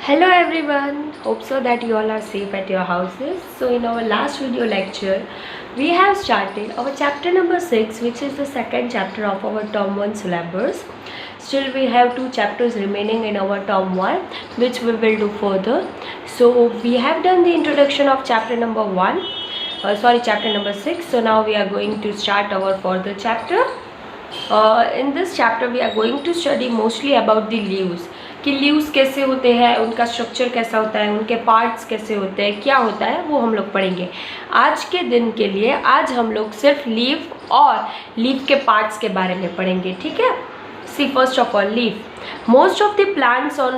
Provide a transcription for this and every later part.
Hello everyone, hope so that you all are safe at your houses. So in our last video lecture, we have started our chapter number 6, which is the second chapter of our term 1 syllabus. Still we have 2 chapters remaining in our term 1, which we will do further. So we have done the introduction of chapter number 6. So now we are going to start our further chapter. In this chapter we are going to study mostly about the leaves कि leaves कैसे होते हैं, उनका structure कैसा होता है, उनके parts कैसे होते हैं, क्या होता है वो हम लोग पढ़ेंगे आज के दिन के लिए। आज हम लोग सिर्फ लीव और लीव के पार्ट्स के बारे में पढ़ेंगे, ठीक है। See first of all leave. Most of the plants on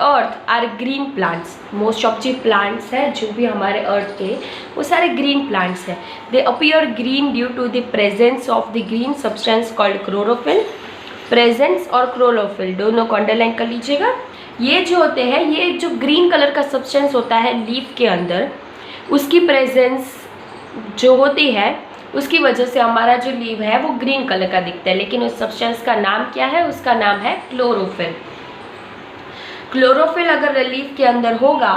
earth are green plants. Most of the plants हैं जो भी हमारे अर्थ के, वो सारे ग्रीन प्लांट्स हैं। They appear green due to the presence of the green substance called chlorophyll. Presence और chlorophyll दोनों को अंडरलाइन कर लीजिएगा। ये जो होते हैं, ये जो ग्रीन कलर का सब्सटेंस होता है लीफ के अंदर, उसकी प्रेजेंस जो होती है उसकी वजह से हमारा जो लीव है वो ग्रीन कलर का दिखता है। लेकिन उस सब्सटेंस का नाम क्या है? उसका नाम है क्लोरोफिल। क्लोरोफिल अगर लीफ के अंदर होगा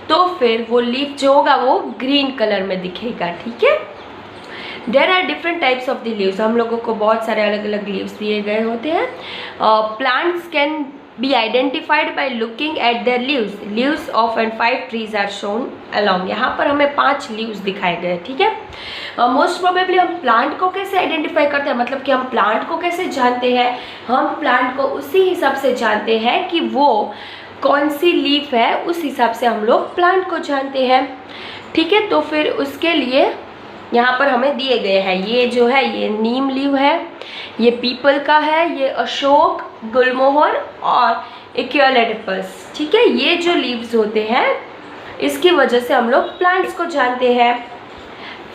तो फिर वो लीफ जो होगा वो ग्रीन कलर में दिखेगा, ठीक है। There are different types of the leaves. हम लोगों को बहुत सारे अलग अलग लीव्स दिए गए होते हैं। Plants can be identified by looking at their leaves. Leaves of and 5 trees are shown along. यहाँ पर हमें 5 लीव्स दिखाए गए, ठीक है। मोस्ट प्रोबेबली हम प्लांट को कैसे आइडेंटिफाई करते हैं, मतलब कि हम प्लांट को कैसे जानते हैं? हम प्लांट को उसी हिसाब से जानते हैं कि वो कौन सी लीफ है, उस हिसाब से हम लोग प्लांट को जानते हैं, ठीक है। तो फिर उसके लिए यहाँ पर हमें दिए गए हैं, ये जो है ये नीम लीव है, ये पीपल का है, ये अशोक, गुलमोहर और इक्योलेटपस, ठीक है। ये जो लीव्स होते हैं इसकी वजह से हम लोग प्लांट्स को जानते हैं।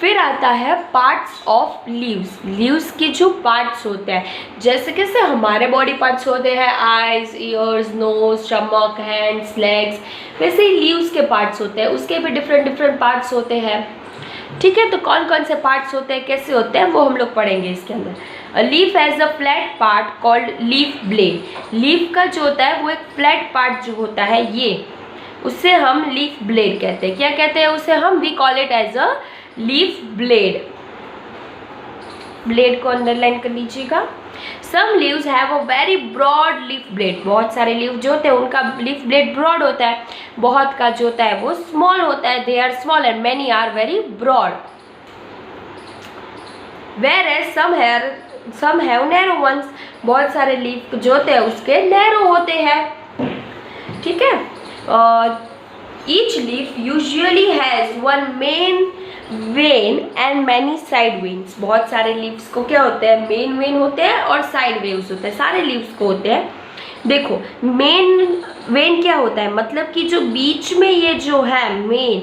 फिर आता है पार्ट्स ऑफ लीव्स। लीव्स के जो पार्ट्स होते हैं, जैसे कैसे हमारे बॉडी पार्ट्स होते हैं, eyes, ears, nose, stomach, hands, legs, वैसे ही लीव्स के पार्ट्स होते हैं। उसके भी डिफरेंट डिफरेंट पार्ट्स होते हैं, ठीक है। तो कौन कौन से पार्ट्स होते हैं, कैसे होते हैं, वो हम लोग पढ़ेंगे इसके अंदर। Leaf has a flat part called leaf blade. Leaf का जो होता है वो एक फ्लैट पार्ट जो होता है ये, उससे हम लीफ ब्लेड कहते हैं। क्या कहते हैं उसे हम? We call it as a leaf blade. Blade को अंडरलाइन कर लीजिएगा। Some leaves have a very broad leaf blade. बहुत सारे लीव जो होते हैं उनका लीफ ब्लेड ब्रॉड होता है, बहुत का जो होता है वो स्मॉल होता है। They are small and many are very broad. Whereas some have narrow ones. बहुत सारे लीफ जो होते हैं उसके नैरो होते हैं, ठीक है। Each leaf usually has one main vein and many side veins. बहुत सारे लीव्स को क्या होते हैं? मेन वेन होते हैं और साइड वेव्स होते हैं। सारे लीव्स को होते हैं। देखो मेन वेन क्या होता है, मतलब कि जो बीच में ये जो है मेन,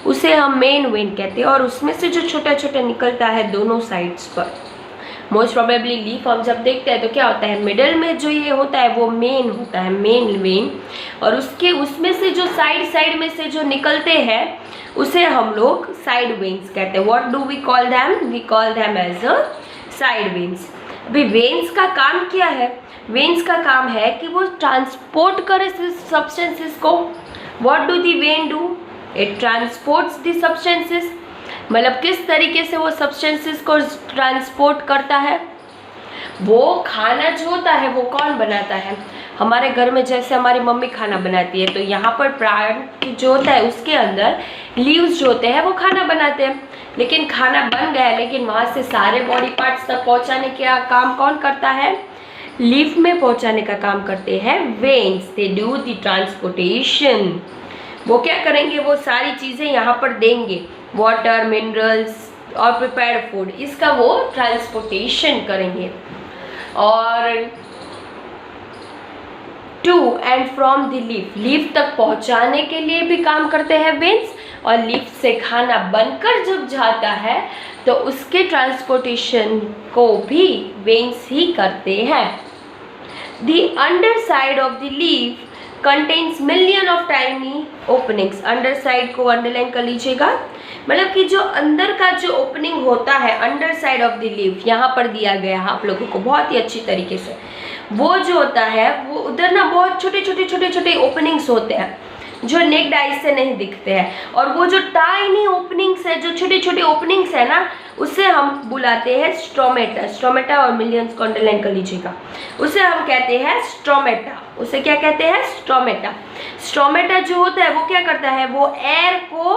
उसे हम मेन वेन कहते हैं। और उसमें से जो छोटा छोटा निकलता है दोनों साइड्स पर। मोस्ट प्रोबेबली लीफ हम जब देखते हैं तो क्या होता है, मिडल में जो ये होता है वो मेन होता है, मेन वेन। और उसमें से जो साइड में से जो निकलते हैं उसे हम लोग साइड वेन्स कहते हैं। What do we call them? We call them as a side veins. अभी वेन्स का काम क्या है? वेन्स का काम है कि वो ट्रांसपोर्ट करे सब्सटेंसेस को। What do the when do? It transports the substances. मतलब किस तरीके से वो सब्सटेंसेस को ट्रांसपोर्ट करता है? वो खाना जो होता है वो कौन बनाता है? हमारे घर में जैसे हमारी मम्मी खाना बनाती है, तो यहाँ पर प्लांट जो होता है उसके अंदर लीव्स जो होते हैं वो खाना बनाते हैं। लेकिन खाना बन गया है, लेकिन वहाँ से सारे बॉडी पार्ट्स तक पहुँचाने का काम कौन करता है? लीफ में पहुँचाने का काम करते हैं veins. They do the transportation. वो क्या करेंगे? वो सारी चीज़ें यहाँ पर देंगे, वाटर, मिनरल्स और प्रिपेयर्ड फूड, इसका वो ट्रांसपोर्टेशन करेंगे। और to and from the leaf, leaf तक पहुंचाने के लिए भी काम करते हैं वेन्स। और लीफ से खाना बनकर जब जाता है तो उसके ट्रांसपोर्टेशन को भी वेन्स ही करते हैं। The under side of the leaf contains million of tiny openings. Under side को अंडरलाइन कर लीजिएगा, मतलब कि जो अंदर का जो ओपनिंग होता है under side of the leaf, यहाँ पर दिया गया है आप लोगों को बहुत ही अच्छी तरीके से। वो जो होता है वो उधर ना बहुत छोटे छोटे ओपनिंग्स होते हैं जो नेक्ड आइज से नहीं दिखते हैं, और वो जो टाइनी ओपनिंग्स है, जो छोटे छोटे ओपनिंग्स है ना, उसे हम बुलाते हैं स्ट्रोमेटा। स्ट्रोमेटा और मिलियंस को अंडरलाइन कर लीजिएगा, उसे हम कहते हैं स्ट्रोमेटा। उसे क्या कहते हैं? स्ट्रोमेटा। स्ट्रोमेटा जो होता है वो क्या करता है, वो एयर को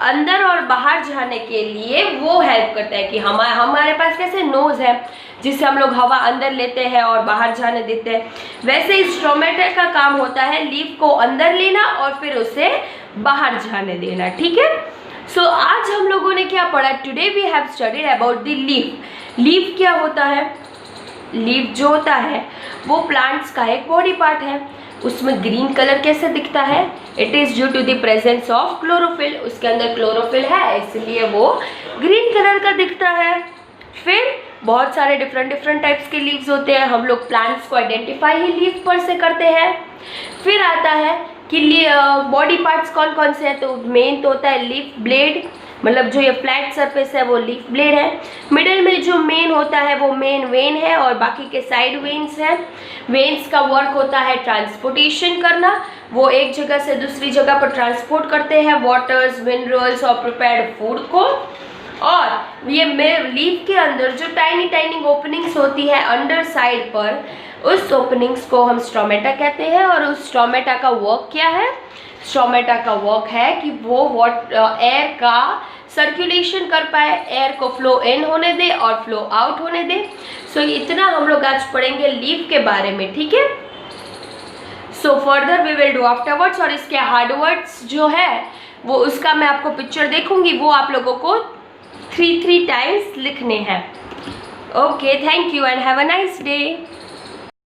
अंदर और बाहर जाने के लिए वो हेल्प करता है कि हमारे पास कैसे नोज है जिससे हम लोग हवा अंदर लेते हैं और बाहर जाने देते हैं, वैसे ही स्ट्रोमेटा का काम होता है लीफ को अंदर लेना और फिर उसे बाहर जाने देना। ठीक है, सो आज हम लोगों ने क्या पढ़ा? Today we have studied about the leaf. Leaf क्या होता है? लीफ जो होता है वो प्लांट्स का एक बॉडी पार्ट है। उसमें ग्रीन कलर कैसे दिखता है? It is due to the presence of chlorophyll. उसके अंदर क्लोरोफिल है इसलिए वो ग्रीन कलर का दिखता है। फिर बहुत सारे डिफरेंट टाइप्स के लीव्स होते हैं। हम लोग प्लांट्स को आइडेंटिफाई ही लीफ पर से करते हैं। फिर आता है कि बॉडी पार्ट्स कौन कौन से हैं, तो मेन तो होता है लीफ ब्लेड, मतलब जो ये फ्लैट सरफेस है वो लीफ ब्लेड है। मिडिल में जो मेन होता है वो मेन वेन है और बाकी के साइड वेन्स हैं। वेन्स का वर्क होता है ट्रांसपोर्टेशन करना, वो एक जगह से दूसरी जगह पर ट्रांसपोर्ट करते हैं वाटर्स, मिनरल्स और प्रिपेयर्ड फूड को। और ये लीफ के अंदर जो टाइनी ओपनिंग्स होती है अंडर साइड पर, उस ओपनिंग्स को हम स्ट्रोमेटा कहते हैं। और उस स्ट्रोमेटा का वर्क क्या है? स्ट्रोमेटा का वर्क है कि वो एयर का सर्कुलेशन कर पाए, एयर को फ्लो इन होने दे और फ्लो आउट होने दे। सो इतना हम लोग आज पढ़ेंगे लीफ के बारे में। ठीक है, so further we will do afterwards. और इसके हार्डवर्ड्स जो है वो उसका मैं आपको पिक्चर देखूंगी, वो आप लोगों को 3 टाइम्स लिखने हैं। Okay, thank you and have a nice day.